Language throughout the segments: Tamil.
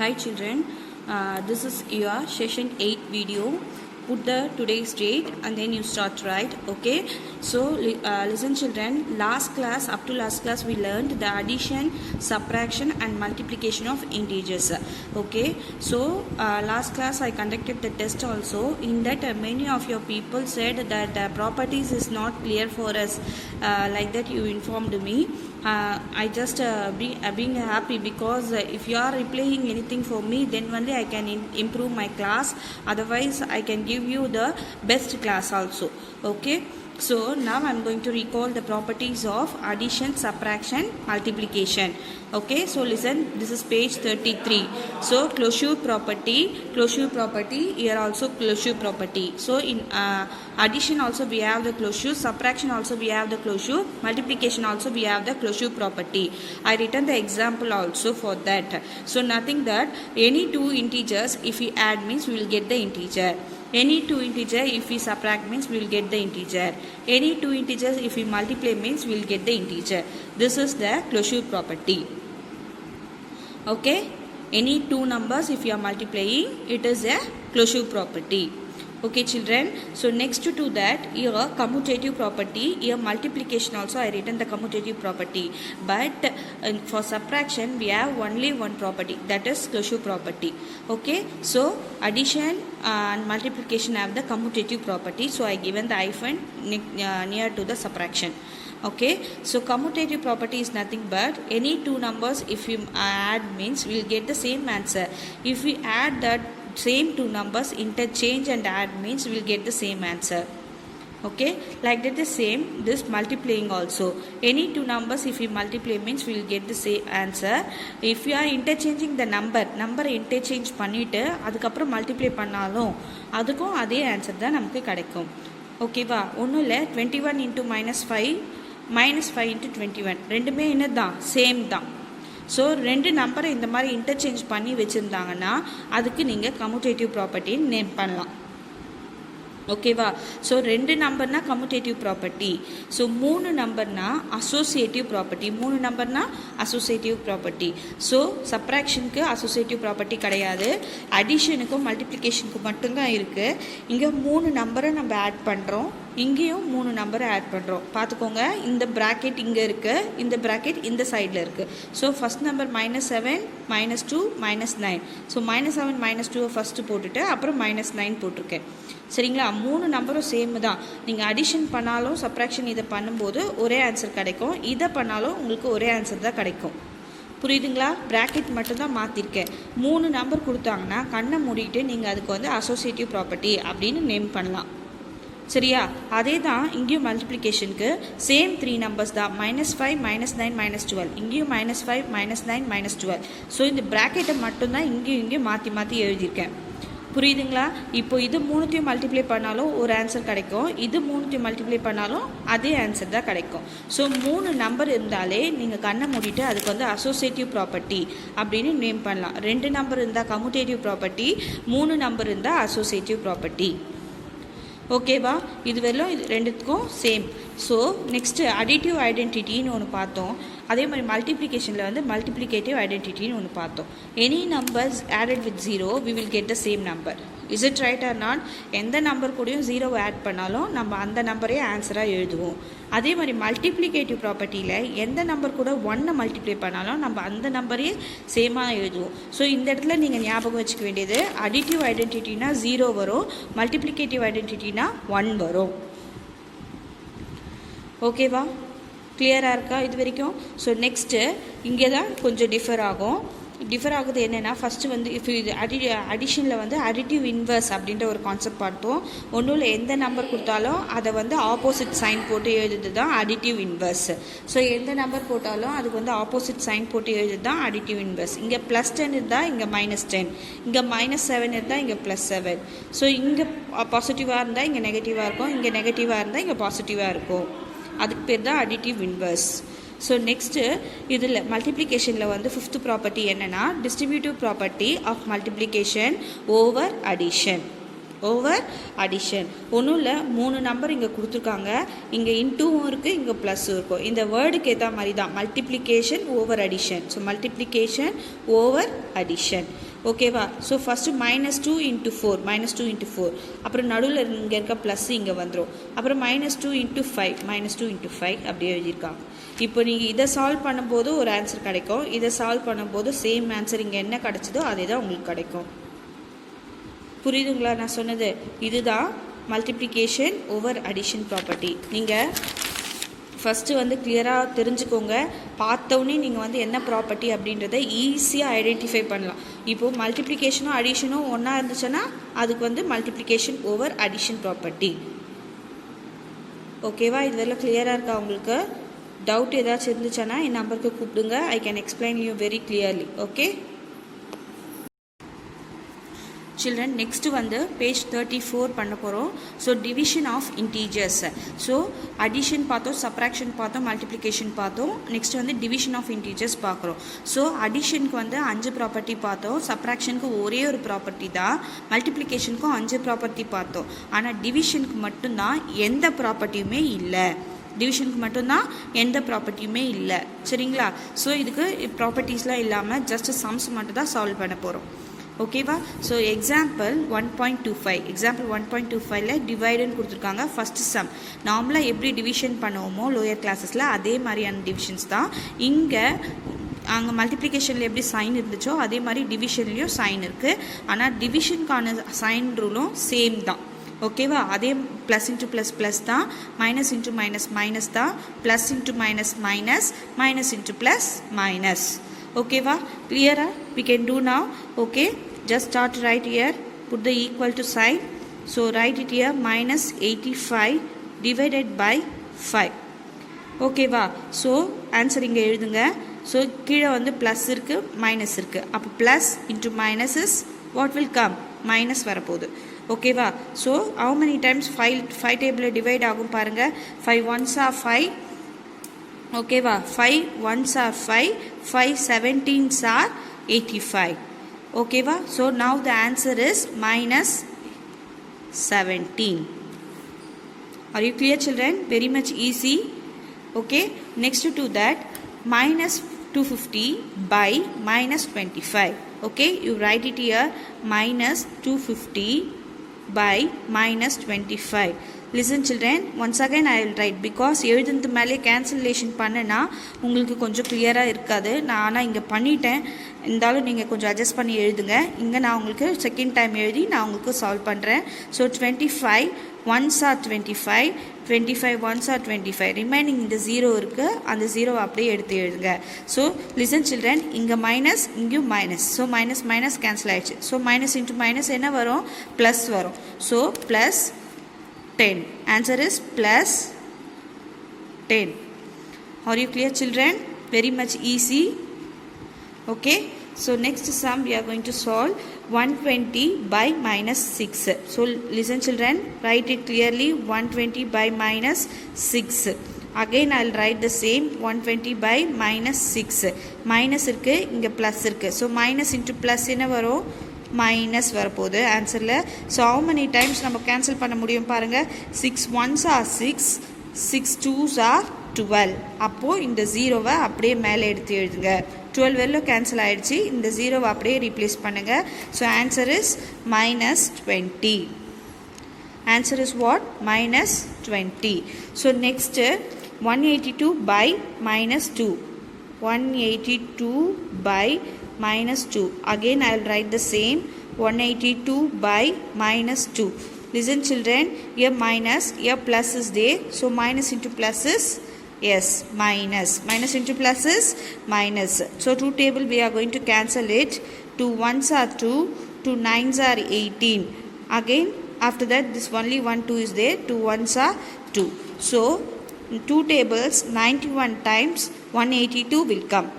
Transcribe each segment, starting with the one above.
Hi children, this is your session 8 video. Put the today's date and then you start, right? Okay, so listen children, up to last class we learned the addition, subtraction and multiplication of integers. Okay, so last class I conducted the test also. In that many of your people said that the properties is not clear for us, like that you informed me. I just being happy because if you are replying anything for me, then only I can improve my class. Otherwise I can give you the best class also. Okay, so now I am going to recall the properties of addition, subtraction, multiplication. Okay, so listen, this is page 33. So closure property, here also closure property. So in addition also we have the closure, subtraction also we have the closure, multiplication also we have the closure property. I written the example also for that. So nothing that any two integers if we add means we will get the integer. Any two integer if we subtract means we will get the integer. Any two integers if we multiply means we will get the integer. This is the closure property. Okay, any two numbers if you are multiplying, it is a closure property. Okay children, so next to that here commutative property, here multiplication also I written the commutative property, but for subtraction we have only one property, that is closure property. Okay, so addition and multiplication have the commutative property, so I given the hyphen near to the subtraction. Okay, so commutative property is nothing but any two numbers if we add means we will get the same answer. If we add that same two numbers, interchange and add means we will get the same answer. Okay, like that the same this multiplying also, any two numbers if we multiply means we will get the same answer. If we are interchanging the number interchange பண்ணிட்டு அதுக்கப்புறம் multiply பண்ணாலும் அதுக்கும் அதே ஆன்சர் தான் நமக்கு கிடைக்கும். ஓகேவா, ஒன்றும் இல்லை, 21 into -5 into 21 ரெண்டுமே என்னதான் சேம் தான். ஸோ ரெண்டு நம்பரை இந்த மாதிரி இன்டர்சேஞ்ச் பண்ணி வச்சுருந்தாங்கன்னா அதுக்கு நீங்கள் கம்யூட்டேட்டிவ் ப்ராப்பர்ட்டின்னு நேம் பண்ணலாம். ஓகேவா, ஸோ ரெண்டு நம்பர்னா கம்யூட்டேட்டிவ் ப்ராப்பர்ட்டி. ஸோ மூணு நம்பர்னா அசோசியேட்டிவ் ப்ராப்பர்ட்டி. ஸோ சப்ராக்ஷனுக்கு அசோசியேட்டிவ் ப்ராப்பர்ட்டி கிடையாது, அடிஷனுக்கும் மல்டிப்ளிகேஷனுக்கும் மட்டும்தான் இருக்குது. இங்கே மூணு நம்பரை நம்ம ஆட் பண்ணுறோம், இங்கேயும் மூணு நம்பரை ஆட் பண்ணுறோம். பார்த்துக்கோங்க, இந்த ப்ராக்கெட் இங்கே இருக்குது, இந்த ப்ராக்கெட் இந்த சைடில் இருக்குது. So first number -7 -2 -9. So -7 -2 first போட்டுட்டு அப்புறம் -9 போட்டிருக்கேன். சரிங்களா, மூணு நம்பரும் சேம் தான். நீங்கள் அடிஷன் பண்ணாலும் சப்ராக்ஷன் இதை பண்ணும்போது ஒரே ஆன்சர் கிடைக்கும், இதை பண்ணாலும் உங்களுக்கு ஒரே ஆன்சர் தான் கிடைக்கும். புரியுதுங்களா, ப்ராக்கெட் மட்டும்தான் மாற்றிருக்கேன். மூணு நம்பர் கொடுத்தாங்கன்னா கண்ணை மூடிட்டு நீங்கள் அதுக்கு வந்து அசோசியேட்டிவ் ப்ராப்பர்ட்டி அப்படின்னு நேம் பண்ணலாம். சரியா, அதே தான் இங்கேயும் மல்டிப்ளிகேஷனுக்கு சேம் 3 நம்பர்ஸ் தான், -5 -9 -12. இங்கேயும் -5 -9 -12. ஸோ இந்த ப்ராக்கெட்டை மட்டும்தான் இங்கேயும் மாற்றி எழுதியிருக்கேன். புரியுதுங்களா, இப்போ இது மூணுத்தையும் மல்டிப்ளை பண்ணாலும் ஒரு ஆன்சர் கிடைக்கும், இது மூணுத்தையும் மல்டிப்ளை பண்ணாலும் அதே ஆன்சர் தான் கிடைக்கும். ஸோ மூணு நம்பர் இருந்தாலே நீங்கள் கண்ணை மூடிட்டு அதுக்கு வந்து அசோசியேட்டிவ் ப்ராப்பர்ட்டி அப்படின்னு நேம் பண்ணலாம். ரெண்டு நம்பர் இருந்தால் கம்யூட்டேட்டிவ் ப்ராப்பர்ட்டி, மூணு நம்பர் இருந்தால் அசோசியேட்டிவ் ப்ராப்பர்ட்டி. ஓகேவா, இது வெறும் இது ரெண்டுத்துக்கும் சேம். ஸோ நெக்ஸ்ட்டு அடிட்டிவ் ஐடென்டிட்டின்னு ஒன்று பார்த்தோம், அதே மாதிரி மல்டிப்ளிகேஷனில் வந்து மல்டிப்ளிகேட்டிவ் ஐடென்டிட்டின்னு ஒன்று பார்த்தோம். Any numbers added with 0 we will get the same number. Is it right or not? எந்த நம்பர் கூடயும் 0 ஆட் பண்ணாலும் நம்ம அந்த நம்பரே ஆன்சராக எழுதுவோம். அதே மாதிரி மல்டிப்ளிகேட்டிவ் ப்ராப்பர்ட்டியில் எந்த நம்பர் கூட 1 மல்டிப்ளை பண்ணாலும் நம்ம அந்த நம்பரே சேமாக எழுதுவோம். ஸோ இந்த இடத்துல நீங்கள் ஞாபகம் வச்சுக்க வேண்டியது, அடிட்டிவ் ஐடென்டிட்டினா 0 வரும், மல்டிப்ளிகேட்டிவ் ஐடென்டிட்டினா 1 வரும். ஓகேவா, கிளியராக இருக்கா இது வரைக்கும்? ஸோ நெக்ஸ்ட்டு இங்கே தான் கொஞ்சம் டிஃபர் ஆகுது. என்னென்னா ஃபஸ்ட்டு வந்து இப்போ இது அடிஷனில் வந்து அடிட்டிவ் இன்வர்ஸ் அப்படின்ற ஒரு கான்செப்ட் பார்த்தோம். ஒன்றும் இல்லை, எந்த நம்பர் கொடுத்தாலும் அதை வந்து ஆப்போசிட் சைன் போட்டு எழுதுறது தான் அடிட்டிவ் இன்வர்ஸ். ஸோ எந்த நம்பர் போட்டாலும் அதுக்கு வந்து ஆப்போசிட் சைன் போட்டு எழுதுறது தான் அடிட்டிவ் இன்வர்ஸ். இங்கே +10 இருந்தால் இங்கே -10, இங்கே -7 இருந்தால் இங்கே +7. ஸோ இங்கே பாசிட்டிவாக இருந்தால் இங்கே நெகட்டிவாக இருக்கும், இங்கே நெகட்டிவாக இருந்தால் இங்கே பாசிட்டிவாக இருக்கும். அதுக்கு பேர் தான் அடிட்டிவ் இன்வர்ஸ். ஸோ நெக்ஸ்ட்டு இதில் மல்டிப்ளிகேஷனில் வந்து 5th ப்ராப்பர்ட்டி என்னென்னா distributive property of multiplication over addition. ஒன்றும் இல்லை, 3 நம்பர் இங்கே கொடுத்துருக்காங்க, இங்கே இன்டூவும் இருக்குது, இங்கே ப்ளஸ்ஸும் இருக்கும். இந்த வேர்டுக்கு ஏற்ற மாதிரி தான் multiplication over addition. So multiplication over addition. ஓகேவா? ஸோ ஃபஸ்ட்டு -2 × 4 -2 × 4 அப்புறம் நடுவில் இங்கே இருக்க ப்ளஸ் இங்கே வந்துடும். அப்புறம் -2 × 5 -2 × 5 அப்படியே எழுதியிருக்காங்க. இப்போ நீங்கள் இதை சால்வ் பண்ணும்போது ஒரு ஆன்சர் கிடைக்கும், இதை சால்வ் பண்ணும்போது சேம் ஆன்சர் இங்கே என்ன கிடைச்சதோ அதே தான் உங்களுக்கு கிடைக்கும். புரியுதுங்களா நான் சொன்னது? இதுதான் மல்டிப்ளிகேஷன் ஓவர் அடிஷன் ப்ராப்பர்ட்டி. நீங்கள் ஃபஸ்ட்டு வந்து கிளியராக தெரிஞ்சுக்கோங்க. பார்த்தோன்னே நீங்கள் வந்து என்ன ப்ராப்பர்ட்டி அப்படின்றத ஈஸியாக ஐடென்டிஃபை பண்ணலாம். இப்போது மல்டிப்ளிகேஷனும் அடிஷனும் ஒன்றா இருந்துச்சுன்னா அதுக்கு வந்து மல்டிப்ளிகேஷன் ஓவர் அடிஷன் ப்ராப்பர்ட்டி. ஓகேவா? இதெல்லாம் கிளியராக இருக்கா உங்களுக்கு? டவுட் ஏதாச்சும் இருந்துச்சுன்னா என் நம்பருக்கு கூப்பிடுங்க. I can explain you very clearly. Okay children, next வந்து பேஜ் 34 பண்ண போகிறோம். So division of integers. So addition பார்த்தோம், சப்ராக்ஷன் பார்த்தோம், மல்டிப்ளிகேஷன் பார்த்தோம். நெக்ஸ்ட் வந்து டிவிஷன் ஆஃப் இன்டீஜர்ஸ் பார்க்குறோம். ஸோ அடிஷனுக்கு வந்து 5 ப்ராப்பர்ட்டி பார்த்தோம், சப்ராக்ஷனுக்கு ஒரே ஒரு ப்ராப்பர்ட்டி தான், மல்டிப்ளிகேஷனுக்கும் 5 ப்ராப்பர்ட்டி பார்த்தோம். ஆனால் டிவிஷனுக்கு மட்டும்தான் எந்த ப்ராப்பர்ட்டியுமே இல்லை. டிவிஷனுக்கு மட்டும்தான் எந்த ப்ராப்பர்ட்டியுமே இல்லை. சரிங்களா? ஸோ இதுக்கு ப்ராப்பர்ட்டிஸ்லாம் இல்லாமல் ஜஸ்ட் சம்ஸ் மட்டும் தான் சால்வ் பண்ண போகிறோம். ஓகேவா? ஸோ எக்ஸாம்பிள் 1.25 டிவைடுன்னு கொடுத்துருக்காங்க. ஃபஸ்ட்டு சம் நார்மலாக எப்படி டிவிஷன் பண்ணுவோமோ லோயர் கிளாஸஸில் அதே மாதிரியான டிவிஷன்ஸ் தான் இங்கே. அங்கே மல்டிப்ளிகேஷனில் எப்படி சைன் இருந்துச்சோ அதே மாதிரி டிவிஷன்லேயும் சைன் இருக்குது. ஆனால் டிவிஷனுக்கான சைன் ரூலும் சேம் தான். ஓகேவா? அதே ப்ளஸ் இன்ட்டு ப்ளஸ் ப்ளஸ் தான், மைனஸ் இன்ட்டு மைனஸ் மைனஸ் தான், plus into minus minus, minus into plus minus. ஓகேவா? கிளியரா? we can do now. Okay, just start right here, put the equal to sign. So write it here, -85 divided by 5. ஓகேவா? ஸோ ஆன்சர் இங்கே எழுதுங்க. ஸோ கீழே வந்து ப்ளஸ் இருக்குது, மைனஸ் இருக்குது. அப்போ plus into minus is what will come? Minus வரப்போகுது. ஓகேவா? ஸோ ஹவு மெனி டைம்ஸ் 5 டேபிளில் டிவைட் ஆகும் பாருங்கள். 5 1s are 5. ஓகேவா? 5 1s are 5, 5 17s are 85. ஓகேவா? So now the answer is -17. Are you clear children? Very much easy. Okay, next to that -250 by -25. Okay, you write it here, -250 by -25. Listen children, once again I will write, because எழுதுனது மேலே கேன்சலேஷன் பண்ணனா உங்களுக்கு கொஞ்சம் கிளியராக இருக்காது. நான் ஆனால் இங்கே பண்ணிட்டேன், இருந்தாலும் நீங்கள் கொஞ்சம் அட்ஜஸ்ட் பண்ணி எழுதுங்க. இங்கே நான் உங்களுக்கு செகண்ட் டைம் எழுதி நான் உங்களுக்கு சால்வ் பண்ணுறேன். So 25 1s are 25, 25 1s are 25. Remaining இந்த 0 இருக்குது, அந்த 0 அப்படியே எடுத்து எழுதுங்க. ஸோ லிசன் சில்ட்ரன், இங்கே மைனஸ், இங்கேயும் minus. So minus minus cancel ஆகிடுச்சு. ஸோ மைனஸ் இன்ட்டு மைனஸ் என்ன வரும்? ப்ளஸ் வரும். So plus 10. Answer is plus 10. Are you clear children? Very much easy. Okay, so next sum we are going to solve 120 by -6. So listen children, write it clearly, 120 by -6. Again I will write the same, 120 by -6. Minus இருக்கு, இங்கே ப்ளஸ் இருக்குது. ஸோ மைனஸ் இன்ட்டு ப்ளஸ் என்ன வரும்? மைனஸ் வரப்போகுது ஆன்சரில். ஸோ ஹவு மெனி டைம்ஸ் நம்ம கேன்சல் பண்ண முடியும் பாருங்கள். 6 1s are 6, 6 2s are 12. அப்போது இந்த 0வை அப்படியே மேலே எடுத்து எழுதுங்க. 12 வெளில கேன்சல் ஆகிடுச்சு, இந்த 0வை அப்படியே ரீப்ளேஸ் பண்ணுங்கள். So answer is -20. Answer is what? -20. So next 182 by -2. 182 by -2. Again I will write the same, 182 by -2. Listen children, here minus, here plus is there. So minus into plus is, yes, minus. Minus into plus is minus. So 2 table we are going to cancel it. 2 1s are 2, 2 9s are 18. Again after that this only 1 2 is there, 2 1s are 2. So 2 tables 91 times 182 will come.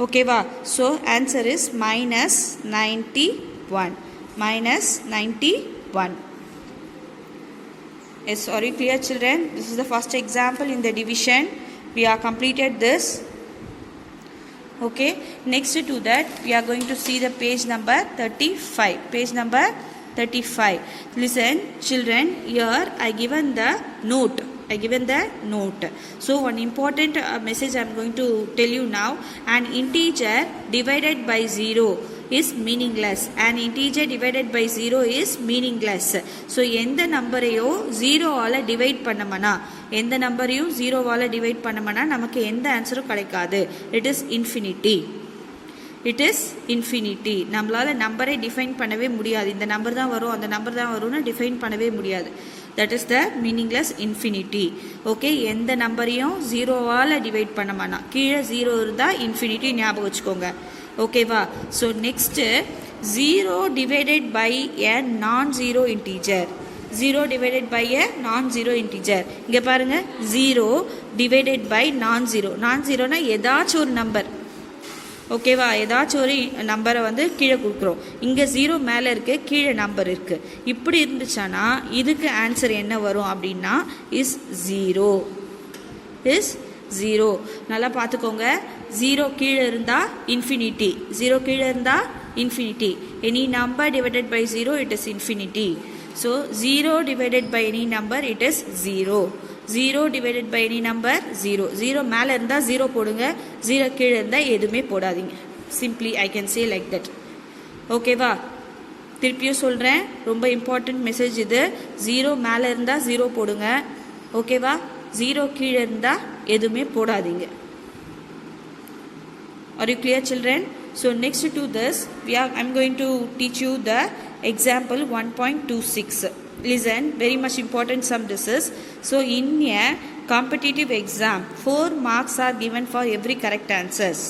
Okay va? So answer is -91. -91. Yes, are you clear children? This is the first example in the division. We are completed this. Okay, next to that we are going to see the page number 35. Page number 35. Listen children, here I given the note. So one important message I am going to tell you now. An integer divided by 0 is meaningless. An integer divided by 0 is meaningless. So எந்த நம்பரையோ 0 ஆல டிவைட் பண்ணமனா எந்த நம்பரையும் 0 ஆல டிவைட் பண்ணமனா நமக்கு எந்த ஆன்சரும் கிடைக்காது. It is infinity. It is infinity. நம்மளால நம்பரை டிஃபைன் பண்ணவே முடியாது. இந்த நம்பர் தான் வரும் அந்த நம்பர் தான் வரும்னு டிஃபைன் பண்ணவே முடியாது. That is the meaningless infinity. Okay, எந்த நம்பரையும் 0 ஆல டிவைட் பண்ணமானா கீழே 0 இருந்தா infinity ஞாபகம் வச்சுக்கோங்க. ஓகேவா? So next 0 divided by a non-zero integer. 0 divided by a non-zero integer. இங்கே பாருங்க 0 divided by non-zero. non-zeroனா ஏதாச்சும் ஒரு நம்பர். ஓகேவா? ஏதாச்சும் ஒரு நம்பரை வந்து கீழே கொடுக்குறோம். இங்கே 0 மேலே இருக்குது, கீழே நம்பர் இருக்குது. இப்படி இருந்துச்சானா இதுக்கு ஆன்சர் என்ன வரும் அப்படின்னா இஸ் 0. இஸ் 0. நல்லா பார்த்துக்கோங்க. 0 கீழே இருந்தால் இன்ஃபினிட்டி. 0 கீழே இருந்தால் infinity. Any number divided by 0 it is infinity. So 0 divided by any number it is 0. 0 divided by any number 0. 0 மேலே இருந்தால் 0 போடுங்க, 0 கீழே இருந்தால் எதுவுமே போடாதீங்க. Simply I can say like that. ஓகேவா? திருப்பியும் சொல்கிறேன், ரொம்ப இம்பார்ட்டன்ட் மெசேஜ் இது. 0 மேலே இருந்தால் 0 போடுங்க. ஓகேவா? 0 கீழே இருந்தால் எதுவுமே போடாதீங்க. Are you clear, children? So next to this I'm going to teach you the example 1.26. Listen, very much important sum this is. So in a competitive exam 4 marks are given for every correct answers.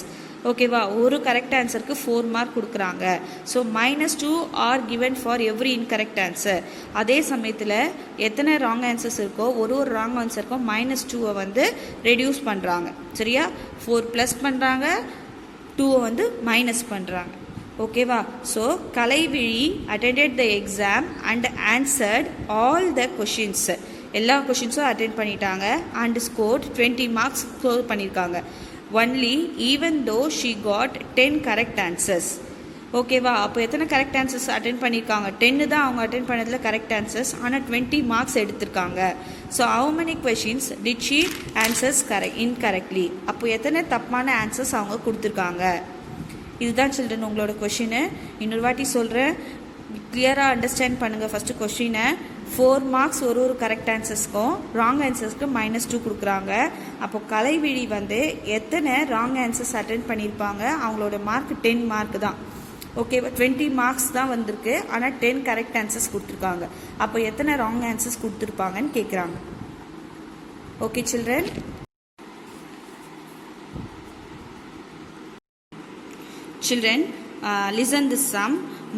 ஓகேவா? ஒரு கரெக்ட் ஆன்சருக்கு 4 மார்க் கொடுக்குறாங்க. So -2 R given for every incorrect answer. அதே சமயத்தில் எத்தனை ராங் ஆன்சர்ஸ் இருக்கோ ஒரு ராங் ஆன்சருக்கும் -2 வந்து ரெடியூஸ் பண்ணுறாங்க. சரியா? 4 ப்ளஸ் பண்ணுறாங்க, 2 வந்து மைனஸ் பண்ணுறாங்க. ஓகேவா? So Kalaivizhi attended the exam and answered all the questions. எல்லா கொஷின்ஸும் அட்டென்ட் பண்ணிட்டாங்க and scored 20 marks ஸ்கோர் பண்ணியிருக்காங்க. only even though she got 10 correct answers. ஓகேவா? அப்போ எத்தனை கரெக்ட் ஆன்சர்ஸ் அட்டென்ட் பண்ணியிருக்காங்க? 10 தான் அவங்க அட்டென்ட் பண்ணதில் கரெக்ட் ஆன்சர்ஸ். ஆனால் 20 மார்க்ஸ் எடுத்திருக்காங்க. So how many questions did she answers incorrectly? அப்போ எத்தனை தப்பான ஆன்சர்ஸ் அவங்க கொடுத்துருக்காங்க? இதுதான் சில்ட்ரன் உங்களோட கொஷினு. இன்னொரு வாட்டி சொல்கிறேன், கிளியராக அண்டர்ஸ்டாண்ட் பண்ணுங்கள். ஃபஸ்ட்டு கொஷினை 4 மார்க்ஸ் ஒரு கரெக்ட் ஆன்சர்ஸ்க்கும் ராங் ஆன்சர்ஸ்க்கு -2 கொடுக்குறாங்க. அப்போ கலைவிழி வந்து எத்தனை ராங் ஆன்சர்ஸ் அட்டென்ட் பண்ணியிருப்பாங்க? அவங்களோட மார்க் 10 மார்க் தான். ஓகேவா? 20 மார்க்ஸ் தான் வந்திருக்கு, ஆனால் 10 கரெக்ட் ஆன்சர்ஸ் கொடுத்துருக்காங்க. அப்போ எத்தனை ராங் ஆன்சர்ஸ் கொடுத்துருப்பாங்கன்னு கேட்குறாங்க. Okay children? Children, listen this sum.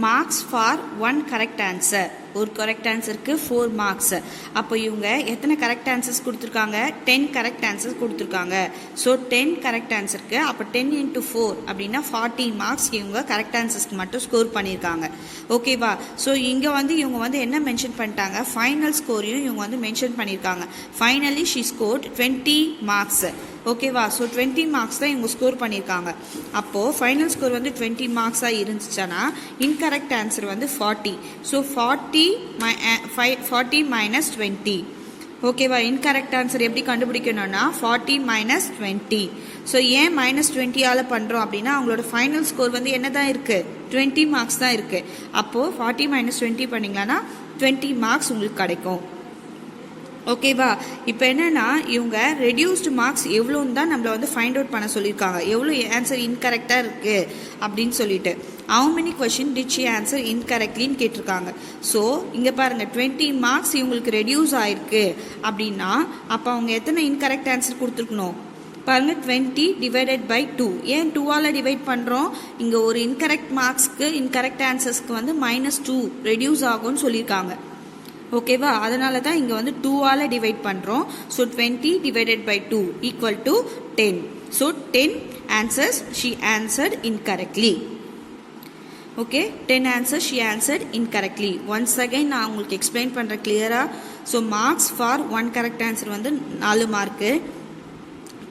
Marks for 1 correct answer. ஒரு கரெக்ட் ஆன்சருக்கு 4 மார்க்ஸ். அப்போ இவங்க எத்தனை கரெக்ட் ஆன்சர்ஸ் கொடுத்துருக்காங்க? 10 கரெக்ட் ஆன்சர்ஸ் கொடுத்துருக்காங்க. ஸோ 10 கரெக்ட் ஆன்சருக்கு அப்போ 10 × 4 அப்படின்னா 40 மார்க்ஸ் இவங்க கரெக்ட் ஆன்சர்ஸ்க்கு மட்டும் ஸ்கோர் பண்ணியிருக்காங்க. ஓகேவா? ஸோ இங்கே வந்து இவங்க வந்து என்ன மென்ஷன் பண்ணிட்டாங்க? ஃபைனல் ஸ்கோரையும் இவங்க வந்து மென்ஷன் பண்ணியிருக்காங்க. Finally she scored 20 marks. ஓகேவா? ஸோ 20 மார்க்ஸ் தான் இவங்க ஸ்கோர் பண்ணியிருக்காங்க. அப்போது ஃபைனல் ஸ்கோர் வந்து 20 மார்க்ஸாக இருந்துச்சுன்னா இன்கரெக்ட் ஆன்சர் வந்து 40. So 40 minus 20. ஓகேவா? இன்கரெக்ட் ஆன்சர் எப்படி கண்டுபிடிக்கணும்னா 40 minus 20. ஸோ ஏன் -20 பண்ணுறோம் அப்படின்னா அவங்களோட ஃபைனல் ஸ்கோர் வந்து என்ன தான் இருக்குது? 20 மார்க்ஸ் தான் இருக்குது. அப்போது 40 minus 20 பண்ணிங்களான்னா 20 மார்க்ஸ் உங்களுக்கு கிடைக்கும். ஓகேவா? இப்போ என்னென்னா இவங்க ரெடியூஸ்டு மார்க்ஸ் எவ்வளோன்னு தான் நம்மளை வந்து ஃபைண்ட் அவுட் பண்ண சொல்லியிருக்காங்க. எவ்வளோ ஆன்சர் இன்கரெக்டாக இருக்குது அப்படின்னு சொல்லிட்டு. how many question did she answer incorrectly ன்னு கேட்டிருக்காங்க. ஸோ இங்கே பாருங்கள் 20 மார்க்ஸ் இவங்களுக்கு ரெடியூஸ் ஆகிருக்கு அப்படின்னா அப்போ அவங்க எத்தனை இன்கரெக்ட் ஆன்சர் கொடுத்துருக்கணும்? பாருங்கள் 20 divided by 2. ஏன் 2ஆல் டிவைட் பண்ணுறோம்? இங்கே ஒரு இன்கரெக்ட் மார்க்ஸ்க்கு இன்கரெக்ட் ஆன்சர்ஸ்க்கு வந்து -2 ரெடியூஸ் ஆகும்னு சொல்லியிருக்காங்க. ஓகேவா? அதனால தான் இங்கே வந்து 2ஆல் டிவைட் பண்ணுறோம். So 20 divided by 2 equal to 10. So 10 answers she answered incorrectly. Okay, 10 answers she answered incorrectly. once again நான் உங்களுக்கு எக்ஸ்பிளைன் பண்ணுறேன் கிளியராக. So marks for 1 correct answer வந்து 4 மார்க்கு.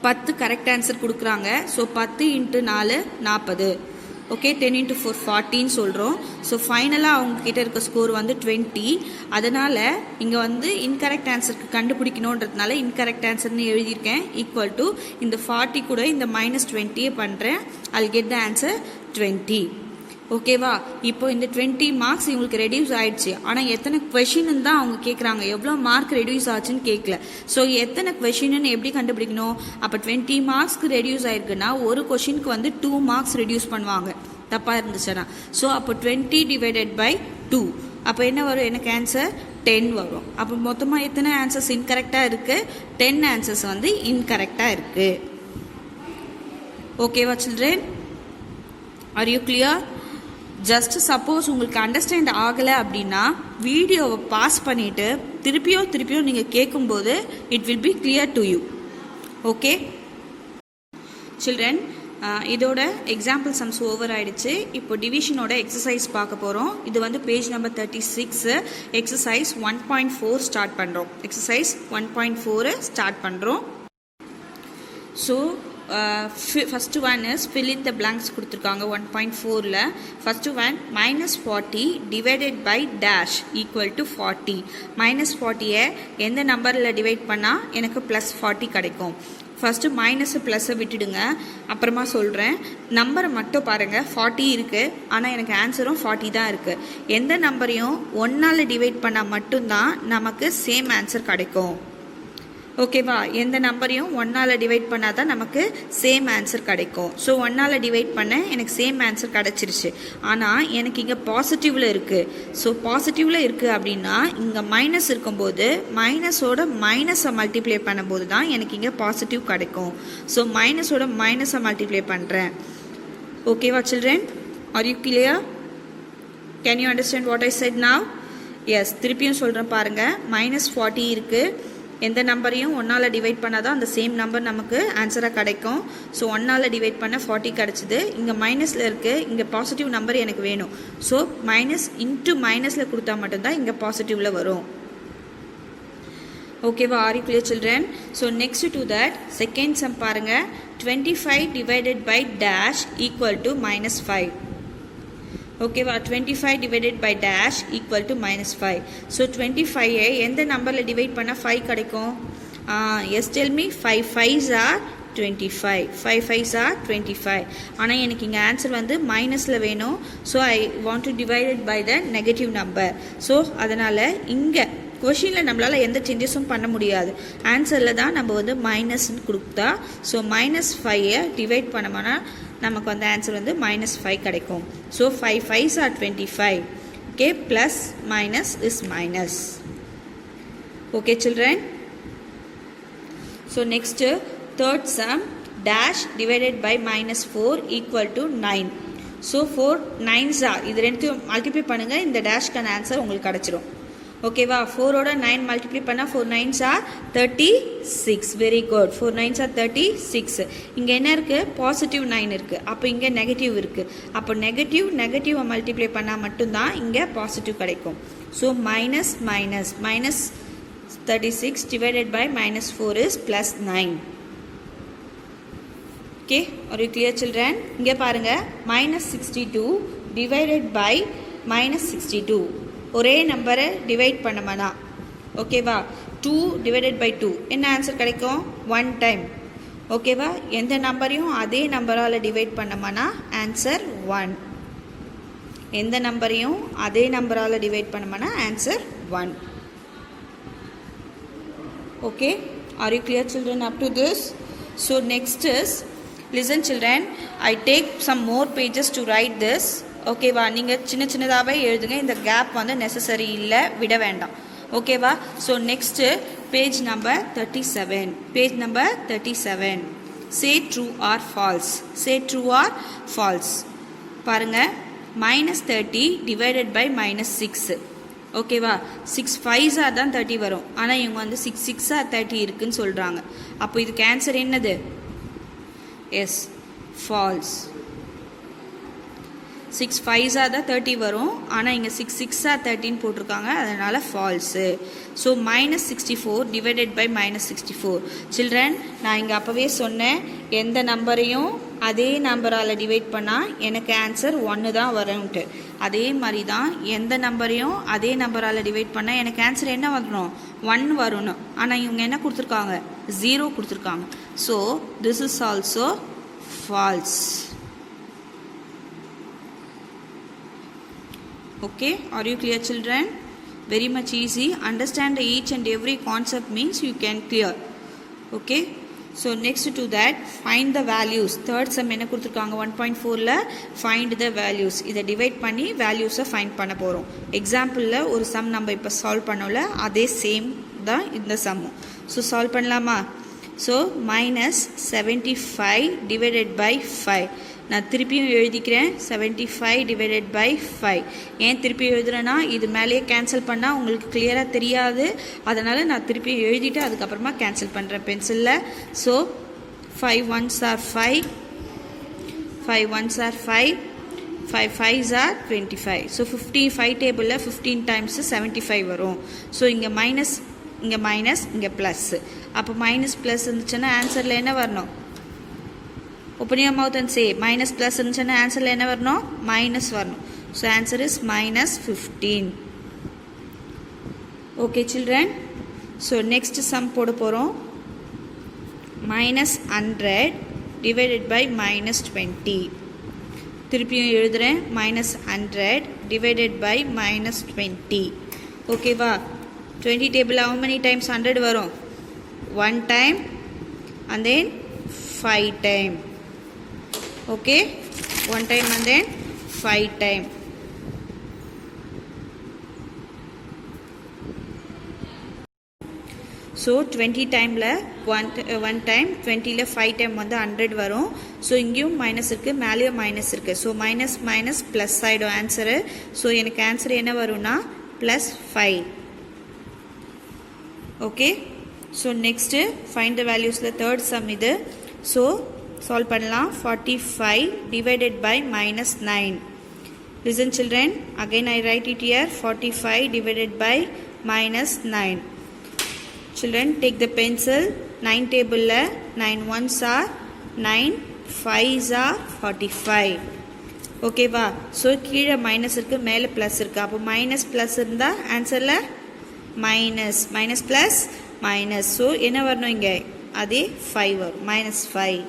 10 கரெக்ட் ஆன்சர் கொடுக்குறாங்க. ஸோ 10 × 4 40. ஓகே, 10 × 4 40ன்னு சொல்கிறோம். ஸோ ஃபைனலாக அவங்கக்கிட்ட இருக்க ஸ்கோர் வந்து 20. அதனால் இங்கே வந்து இன்கரெக்ட் ஆன்சருக்கு கண்டுபிடிக்கணுன்றதுனால இன்கரெக்ட் ஆன்சர்னு எழுதியிருக்கேன். ஈக்குவல் டு இந்த 40 கூட இந்த -20 பண்ணுறேன். I'll get the answer 20. ஓகேவா? இப்போ இந்த 20 மார்க்ஸ் இவங்களுக்கு ரெடியூஸ் ஆயிடுச்சு. ஆனால் எத்தனை கொஷின்னு தான் அவங்க கேட்குறாங்க, எவ்வளோ மார்க் ரெடியூஸ் ஆச்சுன்னு கேட்கல. ஸோ எத்தனை கொஷின்னு எப்படி கண்டுபிடிக்கணும்? அப்போ 20 மார்க்ஸ்க்கு ரெடியூஸ் ஆயிருக்குன்னா ஒரு கொஷினுக்கு வந்து 2 மார்க்ஸ் ரெடியூஸ் பண்ணுவாங்க தப்பாக இருந்துச்சுன்னா. ஸோ அப்போ 20 டிவைடட் பை 2 அப்போ என்ன வரும்? எனக்கு ஆன்சர் 10 வரும். அப்போ மொத்தமாக எத்தனை ஆன்சர்ஸ் இன்கரெக்டாக இருக்குது? 10 ஆன்சர்ஸ் வந்து இன்கரெக்டாக இருக்குது. ஓகேவா children? Are you clear? Just suppose உங்களுக்கு அண்டர்ஸ்டாண்ட் ஆகலை அப்படின்னா வீடியோவை பாஸ் பண்ணிவிட்டு திருப்பியோ நீங்கள் கேட்கும்போது it will be clear to you. Okay children, இதோட எக்ஸாம்பிள் சம்ஸ் ஓவர் ஆயிடுச்சு. இப்போ டிவிஷனோட எக்ஸசைஸ் பார்க்க போகிறோம். இது வந்து பேஜ் நம்பர் 36 எக்ஸசைஸ் 1.4 ஸ்டார்ட் பண்ணுறோம். எக்ஸசைஸ் 1.4 ஸ்டார்ட் பண்ணுறோம். So first one is fill in the blanks கொடுத்துருக்காங்க 1.4ல். First one -40 divided by dash equal to 40. -40யை எந்த நம்பரில் டிவைட் பண்ணால் எனக்கு +40 கிடைக்கும்? ஃபஸ்ட்டு மைனஸு ப்ளஸ்ஸை விட்டுடுங்க, அப்புறமா சொல்கிறேன். நம்பரை மட்டும் பாருங்கள், 40 இருக்குது, ஆனால் எனக்கு ஆன்சரும் 40 தான் இருக்குது. எந்த நம்பரையும் 1ஆல் டிவைட் பண்ணால் மட்டும்தான் நமக்கு சேம் ஆன்சர் கிடைக்கும். ஓகேவா? எந்த நம்பரையும் 1ஆல் டிவைட் பண்ணால் தான் நமக்கு சேம் ஆன்சர் கிடைக்கும். ஸோ 1ஆல் டிவைட் பண்ண எனக்கு சேம் ஆன்சர் கிடச்சிருச்சு. ஆனால் எனக்கு இங்கே பாசிட்டிவில் இருக்குது. ஸோ பாசிட்டிவில் இருக்குது அப்படின்னா இங்கே மைனஸ் இருக்கும்போது மைனஸோட மைனஸை மல்டிப்ளை பண்ணும்போது தான் எனக்கு இங்கே பாசிட்டிவ் கிடைக்கும். ஸோ மைனஸோட மைனஸை மல்டிப்ளை பண்ணுறேன். ஓகேவா children? Are you clear? Can you understand what I said now? Yes, திருப்பியும் சொல்கிறேன் பாருங்கள். -40 இருக்குது. எந்த நம்பரையும் 1ஆல் டிவைட் பண்ணால் தான் அந்த சேம் நம்பர் நமக்கு ஆன்சராக கிடைக்கும். ஸோ 1ஆல் டிவைட் பண்ண 40 கிடச்சிது. இங்கே மைனஸில் இருக்குது, இங்கே பாசிட்டிவ் நம்பர் எனக்கு வேணும். ஸோ மைனஸ் இன்ட்டு மைனஸில் கொடுத்தா மட்டும்தான் இங்கே பாசிட்டிவில் வரும். ஓகேவா? Are you clear children? So next to that second sum பாருங்கள். 25 divided by dash equal to -5. ஓகேவா? 25 divided by dash equal to -5. So 25ஐ எந்த நம்பரில் டிவைட் பண்ணால் 5 கிடைக்கும்? Yes, tell me. 5 5s are 25. 5 5s are 25. ஆனால் எனக்கு இங்கே ஆன்சர் வந்து மைனஸில் வேணும். So I want to divided by the negative number. So அதனால் இங்கே கொஷினில் நம்மளால் எந்த சேஞ்சஸும் பண்ண முடியாது. ஆன்சரில் தான் நம்ம வந்து மைனஸ்ன்னு கொடுத்தா. ஸோ -5ஐ டிவைட் பண்ணோம்னா நமக்கு வந்து ஆன்சர் வந்து -5 கிடைக்கும். So 5 5s are 25. Okay, plus minus is minus. Okay children? So next third sum, dash divided by -4 equal to 9. So 4 9s are, இது ரெண்டுத்தையும் மல்டிப்ளை பண்ணுங்கள், இந்த டேஷ்க்கான ஆன்சர் உங்களுக்கு கிடச்சிரும். ஓகேவா? 4ஓட 9 மல்டிப்ளை பண்ணால் 4 9s are 36. Very good. 4 9s are 36. இங்கே என்ன இருக்குது? பாசிட்டிவ் 9 இருக்குது. அப்போ இங்கே நெகட்டிவ் இருக்குது. அப்போ நெகட்டிவை மல்டிப்ளை பண்ணால் மட்டும்தான் இங்கே பாசிட்டிவ் கிடைக்கும். So minus 36 divided by -4 is +9. Okay, are you clear children? இங்கே பாருங்கள், -62 டிவைடட் பை -62. ஒரே நம்பரை டிவைட் பண்ணோம்னா ஓகேவா? 2 டிவைடட் பை 2 என்ன ஆன்சர் கிடைக்கும்? 1 டைம். ஓகேவா? எந்த நம்பரையும் அதே நம்பரால் டிவைட் பண்ணோம்னா ஆன்சர் 1. எந்த நம்பரையும் அதே நம்பரால் டிவைட் பண்ணோம்னா answer 1. Okay, are you clear children up to this? So next is, listen children, I take some more pages to write this. ஓகேவா? நீங்கள் சின்னதாகவே எழுதுங்க, இந்த கேப் வந்து நெசசரி இல்லை, விட வேண்டாம். ஓகேவா? So next page number 37. Page number 37. Say true or false. Say true or false. பாருங்கள், -30 டிவைடட் பை -6. ஓகேவா? 6 5s are தான் 30 வரும். ஆனால் இவங்க வந்து 6 6s are 30 இருக்குன்னு சொல்கிறாங்க. அப்போ இதுக்கு ஆன்சர் என்னது? S, falls. 6 5s are தான் 30 வரும். ஆனால் இங்கே 6 6s are 13 போட்டிருக்காங்க, அதனால் false. So -64 divided by -64. Children, நான் இங்கே அப்போவே சொன்னேன், எந்த நம்பரையும் அதே நம்பரால் டிவைட் பண்ணால் எனக்கு ஆன்சர் 1 தான் வரும்ன்ட்டு. அதே மாதிரி தான் எந்த நம்பரையும் அதே நம்பரால் டிவைட் பண்ணால் எனக்கு ஆன்சர் என்ன வரணும்? 1 வரணும். ஆனால் இவங்க என்ன கொடுத்துருக்காங்க? 0 கொடுத்துருக்காங்க. So this is also false. Okay, are you clear children? Very much easy. Understand each and every concept means you can clear. Okay, so next to that, find the values. Third sum என்ன கொடுத்துருக்காங்க 1.4ல find the values. இதை டிவைட் பண்ணி வேல்யூஸை ஃபைண்ட் பண்ண போகிறோம். எக்ஸாம்பிளில் ஒரு சம் நம்ம இப்போ சால்வ் பண்ணோம்ல அதே சேம் தான் இந்த சம்மும். ஸோ சால்வ் பண்ணலாமா? So -75 divided by 5. நான் திருப்பியும் எழுதிக்கிறேன் 75 டிவைடட் பை 5. ஏன் திருப்பி எழுதுறேன்னா இது மேலேயே கேன்சல் பண்ணால் உங்களுக்கு கிளியராக தெரியாது, அதனால் நான் திருப்பி எழுதிட்டு அதுக்கப்புறமா கேன்சல் பண்ணுறேன் பென்சிலில். So 5 1s are 5, 5 1s are 5, 5 5s are 25. So 5 டேபிளில் 15 டைம்ஸ் 75 வரும். ஸோ இங்கே மைனஸ், இங்கே மைனஸ், இங்கே ப்ளஸ். அப்போ மைனஸ் ப்ளஸ் இருந்துச்சுன்னா ஆன்சரில் என்ன வரணும்? Open your mouth and say minus plus இருந்துச்சுன்னா ஆன்சரில் என்ன வரணும்? மைனஸ் வரணும். So answer is -15. Okay children, so next sum போட போகிறோம். -100 டிவைடட் பை -20. திருப்பியும் எழுதுகிறேன் -100 டிவைடட் பை -20. ஓகேவா? 20 டேபிள் how many times 100 வரும்? 1 time and then 5 time. Okay, 1 time and then 5 time. So 20 timeல 1 time, 20ல 5 time வந்து 100 வரும். ஸோ இங்கேயும் மைனஸ் இருக்குது, மேலேயும் மைனஸ் இருக்குது. ஸோ மைனஸ் மைனஸ் ப்ளஸ் ஆகிடும் ஆன்சரு. ஸோ எனக்கு ஆன்சர் என்ன வரும்னா +5. Okay, so next find the வேல்யூஸில் தேர்ட் சம் இது. ஸோ சால்வ் பண்ணலாம். 45 divided by -9. Listen children, again I write it here. 45 divided by -9. Children, take the pencil. 9 table 9 1s are 9, 5s are 45. ஓகேவா? ஸோ கீழே மைனஸ் இருக்குது, மேலே ப்ளஸ் இருக்குது. அப்போ மைனஸ் ப்ளஸ் இருந்தால் ஆன்சரில் minus, minus plus minus. So என்ன வரணும் இங்கே? அதே 5 வரும், -5.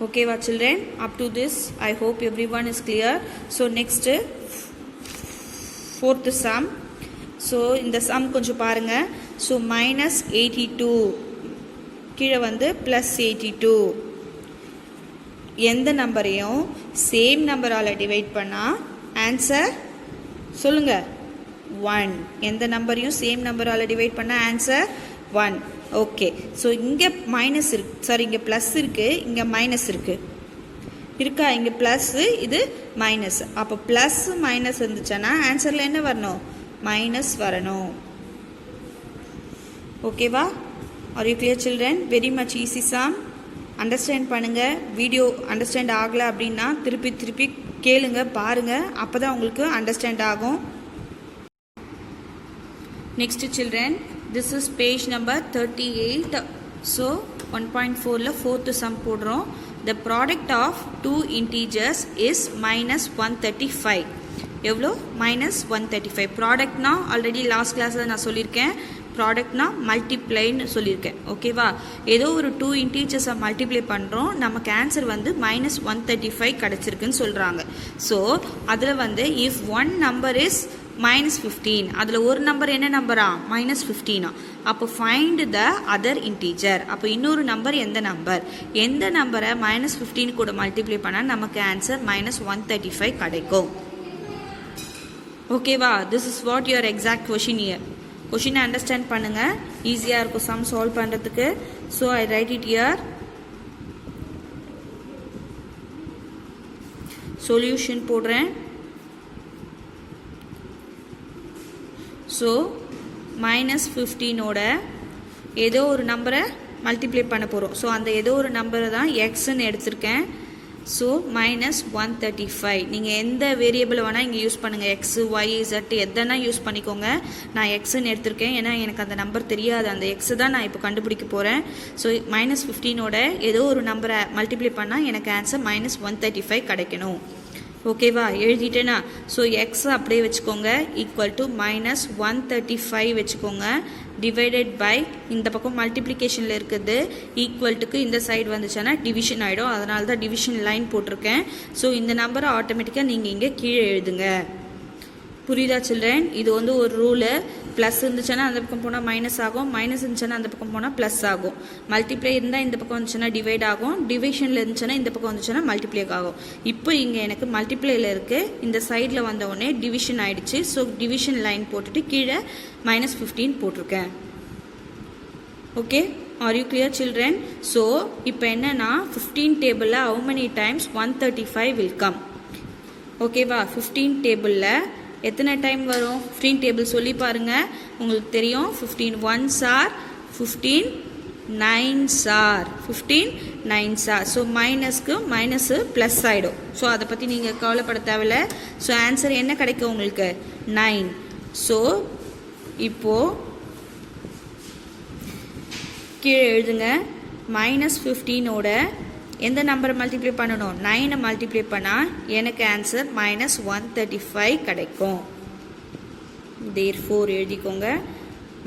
Okay va children, up to this I hope everyone is clear. So next fourth sum. So இந்த sum கொஞ்சம் பாருங்க. So -82 கீழே வந்து +82. எந்த நம்பரையும் சேம் நம்பரால் டிவைட் பண்ணால் ஆன்சர் சொல்லுங்க 1. எந்த நம்பரையும் சேம் நம்பரால் டிவைட் பண்ணால் ஆன்சர் 1. ஓகே, ஸோ இங்கே மைனஸ் இருக்கு, சாரி இங்கே ப்ளஸ் இருக்குது, இங்கே மைனஸ் இருக்குது இருக்கா? இங்கே ப்ளஸ்ஸு, இது மைனஸ். அப்போ ப்ளஸ் மைனஸ் இருந்துச்சுன்னா ஆன்சரில் என்ன வரணும்? மைனஸ் வரணும். ஓகேவா? Are you clear children? Very much easy sum. Understand பண்ணுங்கள். வீடியோ அண்டர்ஸ்டாண்ட் ஆகலை அப்படின்னா திருப்பி திருப்பி கேளுங்க, பாருங்கள், அப்போ தான் உங்களுக்கு அண்டர்ஸ்டாண்ட் ஆகும். Next children, this is page number 38. So 1.4ல fourth sum போடுறோம். The product of two integers is -135. எவ்வளோ? -135. ப்ராடக்ட்னா ஆல்ரெடி லாஸ்ட் கிளாஸில் நான் சொல்லியிருக்கேன். ப்ராடக்ட்னா மல்டிப்ளைன்னு சொல்லியிருக்கேன். ஓகேவா? ஏதோ ஒரு 2 இன்டீஜர்ஸை மல்டிப்ளை பண்ணுறோம், நமக்கு ஆன்சர் வந்து -135 கிடச்சிருக்குன்னு சொல்கிறாங்க. ஸோ அதில் வந்து இஃப் ஒன் நம்பர் இஸ் -15, அதில் ஒரு நம்பர் என்ன நம்பரா? -15. அப்போ ஃபைண்ட் த அதர் இன்டீஜர். அப்போ இன்னொரு நம்பர் எந்த நம்பர்? எந்த நம்பரை -15 கூட மல்டிப்ளை பண்ணால் நமக்கு ஆன்சர் -135 கிடைக்கும். ஓகேவா? This is what your exact question year. கொஷினை அண்டர்ஸ்டாண்ட் பண்ணுங்கள், ஈஸியாக இருக்கும் சம் சால்வ் பண்ணுறதுக்கு. So I right it year. Solution போடுறேன். ஸோ -15ஓட ஏதோ ஒரு நம்பரை மல்டிப்ளை பண்ண போகிறோம். ஸோ அந்த ஏதோ ஒரு நம்பரை தான் எக்ஸ்ன்னு எடுத்திருக்கேன். ஸோ -135. நீங்கள் எந்த வேரியபிள் வேணால் இங்கே யூஸ் பண்ணுங்கள், எக்ஸு ஒய் இசட் எதனா யூஸ் பண்ணிக்கோங்க. நான் எக்ஸ்ன்னு எடுத்திருக்கேன், ஏன்னா எனக்கு அந்த நம்பர் தெரியாது, அந்த எக்ஸு தான் நான் இப்போ கண்டுபிடிக்க போகிறேன். ஸோ -15ஓட ஏதோ ஒரு நம்பரை மல்டிப்ளை பண்ணால் எனக்கு ஆன்சர் -135 கிடைக்கணும். ஓகேவா? எழுதிட்டேனா? ஸோ எக்ஸ் அப்படியே வச்சுக்கோங்க, ஈக்குவல் டு -135 வச்சுக்கோங்க. டிவைடட் பை இந்த பக்கம் மல்டிப்ளிகேஷனில் இருக்குது ஈக்குவல்ட்டுக்கு இந்த சைடு வந்துச்சுன்னா டிவிஷன் ஆகிடும். அதனால தான் டிவிஷன் லைன் போட்டிருக்கேன். ஸோ இந்த நம்பரை ஆட்டோமேட்டிக்காக நீங்கள் இங்கே கீழே எழுதுங்க. புரியுதா சில்ட்ரன்? இது வந்து ஒரு ரூலு. ப்ளஸ் இருந்துச்சுன்னா அந்த பக்கம் போனால் மைனஸ் ஆகும், மைனஸ் இருந்துச்சுன்னா அந்த பக்கம் போனால் ப்ளஸ் ஆகும். மல்டிப்ளை இருந்தால் இந்த பக்கம் வந்துச்சுன்னா டிவைட் ஆகும், டிவிஷனில் இருந்துச்சுன்னா இந்த பக்கம் வந்துச்சுன்னா மல்டிப்ளை ஆகும். இப்போ இங்கே எனக்கு மல்டிப்ளையில் இருக்குது, இந்த சைடில் வந்த உடனே டிவிஷன் ஆகிடுச்சு. ஸோ டிவிஷன் லைன் போட்டுட்டு கீழே -15 போட்டிருக்கேன். Okay, are you clear children? So இப்போ என்னன்னா 15 டேபிளில் how many times 135 will come? ஓகேவா? 15 டேபிளில் எத்தனை டைம் வரும்? 15 டேபிள் சொல்லி பாருங்கள், உங்களுக்கு தெரியும். 15 1s are 15 9s are 15 9s are. So மைனஸ்க்கு மைனஸு ப்ளஸ் ஆகிடும். ஸோ அதை பற்றி நீங்கள் கவலைப்பட தேவையில்ல. ஸோ ஆன்சர் என்ன கிடைக்கும் உங்களுக்கு? 9. ஸோ இப்போது கீழே எழுதுங்க. -15ஓட எந்த நம்பரை மல்டிப்ளை பண்ணணும்? 9 மல்டிப்ளை பண்ணால் எனக்கு ஆன்சர் -135 கிடைக்கும். therefore எழுதிக்கோங்க.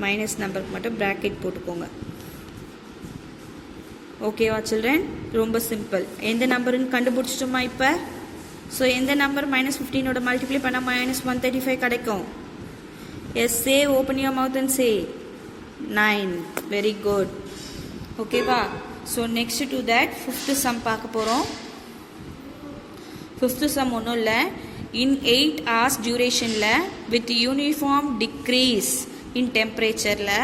மைனஸ் நம்பருக்கு மட்டும் ப்ராக்கெட் போட்டுக்கோங்க. ஓகேவா சில்ட்ரன்? ரொம்ப சிம்பிள். எந்த நம்பருன்னு கண்டுபிடிச்சிட்டோமா இப்போ? ஸோ எந்த நம்பர் -15ஓட மல்டிப்ளை பண்ணால் -135 கிடைக்கும்? Yes, say, open your mouth and say 9. Very good. ஓகேவா? So next to that fifth sum பார்க்க போகிறோம். ஃபிஃப்த் சம் ஒன்றும் இல்லை. இன் 8 hours டியூரேஷனில் வித் யூனிஃபார்ம் டிக்ரீஸ் இன் டெம்பரேச்சரில்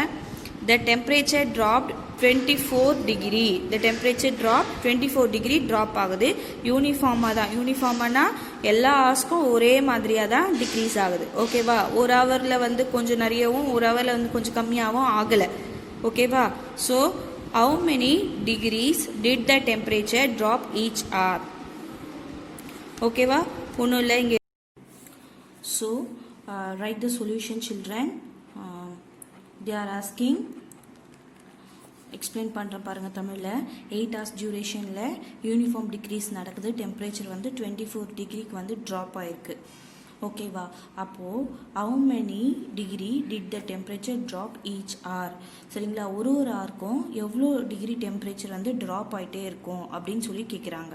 the temperature dropped 24 degree. The temperature drop 24 degree drop ஆகுது. யூனிஃபார்மாக தான். யூனிஃபார்மானா எல்லா ஹவர்ஸ்க்கும் ஒரே மாதிரியாக தான் டிக்ரீஸ் ஆகுது. ஓகேவா? ஒரு ஹவரில் வந்து கொஞ்சம் நிறையவும் ஒரு ஹவரில் வந்து கொஞ்சம் கம்மியாகவும் ஆகலை. ஓகேவா? So how many degrees did the temperature drop each hour? ஓகேவா? ஒன்றும் இல்லை இங்கே. So write the solution children. They are asking, explain பண்ணுறேன் பாருங்கள் தமிழில். 8 hours டியூரேஷனில் யூனிஃபார்ம் டிக்ரீஸ் நடக்குது. டெம்பரேச்சர் வந்து 24 டிகிரிக்கு வந்து ட்ராப் ஆகிருக்கு. ஓகேவா? அப்போது how many degree did the temperature drop each hour? சரிங்களா? ஒரு ஹவருக்கும் எவ்வளோ டிகிரி டெம்பரேச்சர் வந்து ட்ராப் ஆகிட்டே இருக்கும் அப்படின்னு சொல்லி கேட்குறாங்க.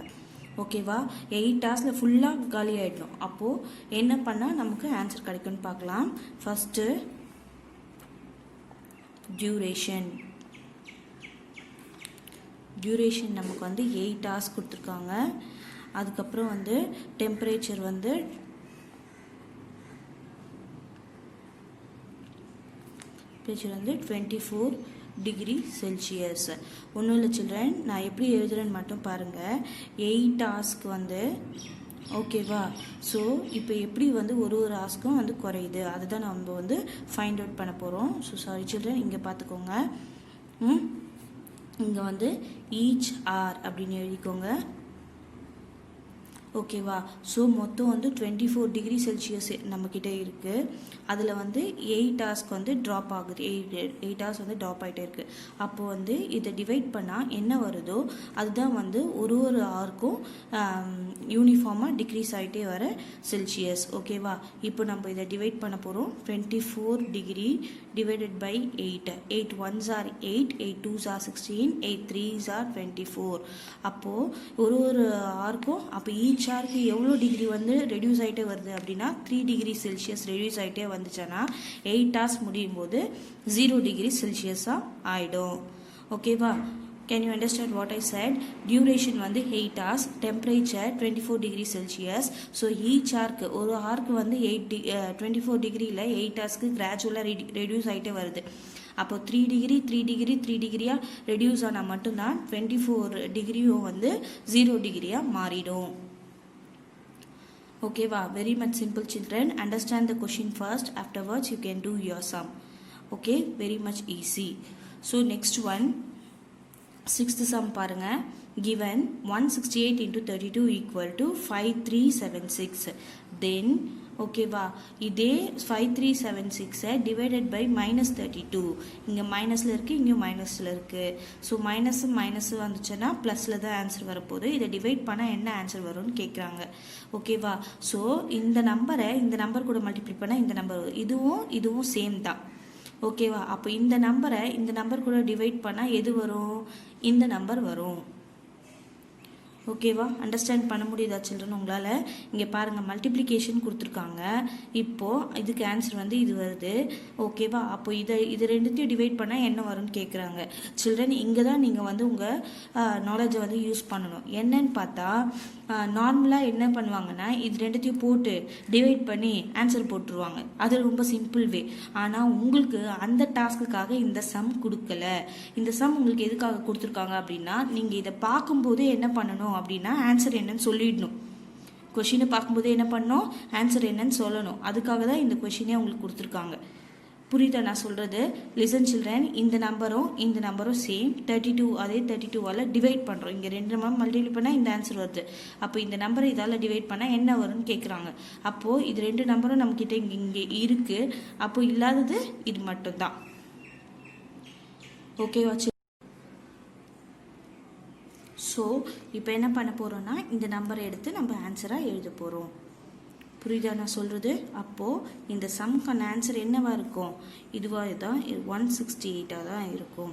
ஓகேவா? 8 hours ஃபுல்லாக காலி ஆகிடும். அப்போது என்ன பண்ணால் நமக்கு ஆன்சர் கிடைக்கும்னு பார்க்கலாம். ஃபஸ்ட்டு டியூரேஷன் நமக்கு வந்து 8 hours கொடுத்துருக்காங்க. அதுக்கப்புறம் வந்து டெம்பரேச்சர் வந்து வந்து 24 டிகிரி செல்சியஸ். ஒன்றும் இல்லை சில்ட்ரன், நான் எப்படி எழுதுறேன்னு மட்டும் பாருங்கள். 8 hours வந்து ஓகேவா? ஸோ இப்போ எப்படி வந்து ஒரு ஹவர்ஸ்க்கும் வந்து குறையுது அதுதான் நம்ம வந்து ஃபைண்ட் அவுட் பண்ண போகிறோம். ஸோ சாரி சில்ட்ரன், இங்கே பார்த்துக்கோங்க. இங்கே வந்து ஈச் hour அப்படின்னு எழுதிக்கோங்க. ஓகேவா? ஸோ மொத்தம் வந்து 24 டிகிரி செல்சியஸ் நம்மக்கிட்ட இருக்குது. அதில் வந்து 8 ஹவர்ஸ்க்கு வந்து ட்ராப் ஆகுது. 8 ஹவர்ஸ் வந்து ட்ராப் ஆகிட்டே இருக்குது. அப்போது வந்து இதை டிவைட் பண்ணால் என்ன வருதோ அதுதான் வந்து ஒரு ஹவருக்கும் யூனிஃபார்மாக டிக்ரீஸ் ஆகிட்டே வர செல்சியஸ். ஓகேவா? இப்போ நம்ம இதை டிவைட் பண்ண போகிறோம். 24 degree divided by 8. 8 1s are 8, 8 2s are 16, 8 3s are 24. அப்போது ஒரு ஹவருக்கும் அப்போ ஈச் ஹவருக்கு எவ்வளோ டிகிரி வந்து ரெடியூஸ் ஆகிட்டே வருது அப்படின்னா 3 டிகிரி செல்சியஸ் ரெடியூஸ் ஆகிட்டே வந்துச்சுன்னா 8 hours முடியும் போது 0 டிகிரி செல்சியஸாக ஆகிடும். ஓகேவா? Can you understand what I set? Duration வந்து 8 hours, temperature 24 degree Celsius. So each ஹவருக்கு ஒரு ஹவருக்கு வந்து 24 டிகிரியில் 8 ஹவர்ஸ்க்கு கிராஜுவலாக ரெடியூஸ் ஆகிட்டே வருது. அப்போ 3 டிகிரி 3 டிகிரி 3 டிகிரியாக ரெடியூஸ் ஆனால் மட்டும்தான் 24 டிகிரியும் வந்து 0 டிகிரியாக மாறிடும். ஓகேவா? Very much simple children. Understand the question first, afterwards you can do your sum. Okay, very much easy. So next one, 6th sum பாருங்க. given 168 into 32 equal to 5376. then ஓகேவா, இதே 5376 டிவைடட் பை -32. இங்கே மைனஸில் இருக்குது, இங்கே மைனஸில் இருக்குது. ஸோ மைனஸ் வந்துச்சுன்னா ப்ளஸில் தான் ஆன்சர் வரப்போகுது. இதை டிவைட் பண்ணால் என்ன ஆன்சர் வரும்னு கேட்குறாங்க. ஓகேவா? ஸோ இந்த நம்பரை இந்த நம்பர் கூட மல்டிப்ளை பண்ணால் இந்த நம்பர், இதுவும் சேம் தான். ஓகேவா? அப்போ இந்த நம்பரை இந்த நம்பர் கூட டிவைட் பண்ணால் எது வரும்? இந்த நம்பர் வரும். ஓகேவா? அண்டர்ஸ்டாண்ட் பண்ண முடியுதா சில்ட்ரன் உங்களால்? இங்கே பாருங்கள், மல்டிப்ளிகேஷன் கொடுத்துருக்காங்க. இப்போது இதுக்கு ஆன்சர் வந்து இது வருது. ஓகேவா? அப்போ இது ரெண்டுத்தையும் டிவைட் பண்ணால் என்ன வரும்னு கேட்குறாங்க. சில்ட்ரன் இங்கே தான் நீங்கள் வந்து உங்கள் நாலேஜை வந்து யூஸ் பண்ணணும். என்னன்னு பார்த்தா நார்மலாக என்ன பண்ணுவாங்கன்னா இது ரெண்டுத்தையும் போட்டு டிவைட் பண்ணி ஆன்சர் போட்டுருவாங்க. அது ரொம்ப சிம்பிள் வே. ஆனால் உங்களுக்கு அந்த டாஸ்க்குக்காக இந்த சம் கொடுக்கல. இந்த சம் உங்களுக்கு எதுக்காக கொடுத்துருக்காங்க அப்படின்னா நீங்கள் இதை பார்க்கும்போதே என்ன பண்ணணும் அப்படின்னா ஆன்சர் என்னன்னு சொல்லிடணும். கொஷினை பார்க்கும்போதே என்ன பண்ணணும்? ஆன்சர் என்னன்னு சொல்லணும். அதுக்காக தான் இந்த கொஷினே உங்களுக்கு கொடுத்துருக்காங்க. புரியுதா நான் சொல்கிறது? லிசன் சில்ட்ரன், இந்த நம்பரும் சேம் 32. அதே 32வால் டிவைட் பண்ணுறோம். இங்கே 2 நம்பர் மல்டிப்ளை பண்ணால் இந்த ஆன்சர் வருது. அப்போ இந்த நம்பரை இதால் டிவைட் பண்ணால் என்ன வரும்னு கேட்குறாங்க. அப்போது இது 2 நம்பரும் நம்மக்கிட்ட இங்கே இருக்குது. அப்போது இல்லாதது இது மட்டும்தான். ஓகேவா? ஸோ இப்போ என்ன பண்ண போகிறோன்னா இந்த நம்பரை எடுத்து நம்ம ஆன்சராக எழுத போகிறோம். புரியுதா நான் சொல்கிறது? அப்போது இந்த சம்க்கான ஆன்சர் என்னவாக இருக்கும்? இதுவாக தான் 168 தான் இருக்கும்.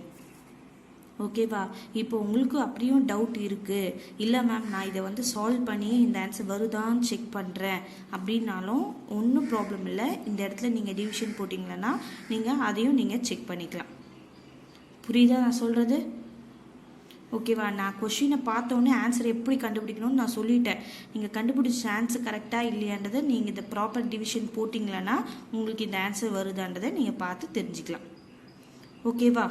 ஓகேவா? இப்போ உங்களுக்கு அப்படியும் டவுட் இருக்குது, இல்லை மேம் நான் இதை வந்து சால்வ் பண்ணி இந்த ஆன்சர் வருதான்னு செக் பண்ணுறேன் அப்படின்னாலும் ஒன்றும் ப்ராப்ளம் இல்லை. இந்த இடத்துல நீங்கள் டிவிஷன் போட்டிங்களன்னா நீங்கள் அதையும் நீங்கள் செக் பண்ணிக்கலாம். புரியுதா நான் சொல்கிறது? ஓகேவா? நான் கொஷினை பார்த்தோன்னே ஆன்சர் எப்படி கண்டுபிடிக்கணும்னு நான் சொல்லிட்டேன். நீங்கள் கண்டுபிடிச்ச ஆன்சர் கரெக்டாக இல்லையான்றதை நீங்கள் இந்த ப்ராப்பர் டிவிஷன் போட்டிங்களன்னா உங்களுக்கு இந்த ஆன்சர் வருதான்றதை நீங்கள் பார்த்து தெரிஞ்சுக்கலாம். ஓகேவா?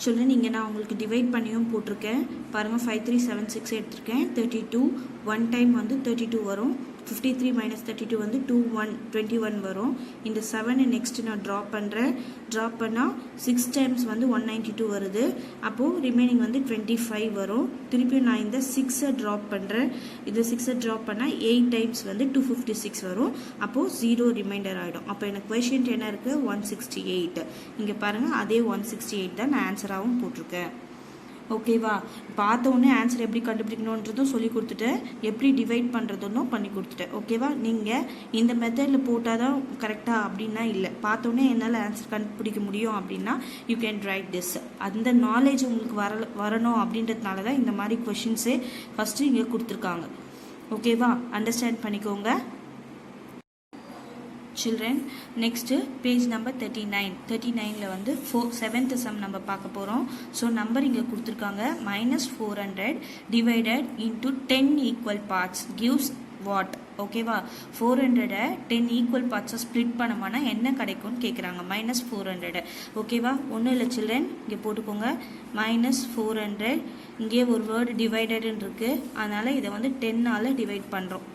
சொல்லுங்கள். நீங்கள் நான் உங்களுக்கு டிவைட் பண்ணியும் போட்டிருக்கேன் பாருங்கள். 5376 எடுத்திருக்கேன். 32 1 டைம் வந்து 32 வரும். 53 minus 32 வந்து 21 வரும். இந்த 7 நெக்ஸ்ட் நான் ட்ராப் பண்ணுறேன். ட்ராப் பண்ணால் 6 டைம்ஸ் வந்து 192 வருது. அப்போது ரிமைனிங் வந்து 25 வரும். திருப்பியும் நான் இந்த 6 ட்ராப் பண்ணுறேன். இது 6 ட்ராப் பண்ணால் 8 டைம்ஸ் வந்து 256 வரும். அப்போது 0 ரிமைண்டர் ஆகிடும். அப்போ எனக்கு கொஷின் என்ன இருக்குது? 168. இங்கே பாருங்கள், அதே 168 தான் நான் ஆன்சராகவும் போட்டிருக்கேன். ஓகேவா? பார்த்தோன்னே ஆன்சர் எப்படி கண்டுபிடிக்கணுன்றதும் சொல்லி கொடுத்துட்டேன், எப்படி டிவைட் பண்ணுறதுன்னு பண்ணி கொடுத்துட்டேன். ஓகேவா? நீங்கள் இந்த மெத்தடில் போட்டால் தான் கரெக்டாக அப்படின்னா இல்லை. பார்த்தோன்னே என்னால் ஆன்சர் கண்டுபிடிக்க முடியும் அப்படின்னா யூ கேன் ரைட் திஸ். அந்த நாலேஜ் உங்களுக்கு வரணும் அப்படின்றதுனால தான் இந்த மாதிரி கொஷின்ஸே ஃபஸ்ட்டு இங்கே கொடுத்துருக்காங்க. ஓகேவா? அண்டர்ஸ்டாண்ட் பண்ணிக்கோங்க சில்ட்ரன். நெக்ஸ்ட்டு பேஜ் நம்பர் 39 வந்து 7th சம் நம்ம பார்க்க போகிறோம். ஸோ நம்பர் இங்கே கொடுத்துருக்காங்க. -400 divided into 10 equal parts gives what? ஓகேவா? 400 10 ஈக்குவல் பார்ட்ஸை ஸ்ப்ளிட் பண்ணோம்னா என்ன கிடைக்கும்னு கேட்குறாங்க. -400. ஓகேவா? ஒன்றும் இல்லை சில்ட்ரன், இங்கே போட்டுக்கோங்க. -400 இங்கே ஒரு வேர்டு டிவைடட்னு இருக்குது, அதனால் இதை வந்து 10ஆல் டிவைட் பண்ணுறோம்.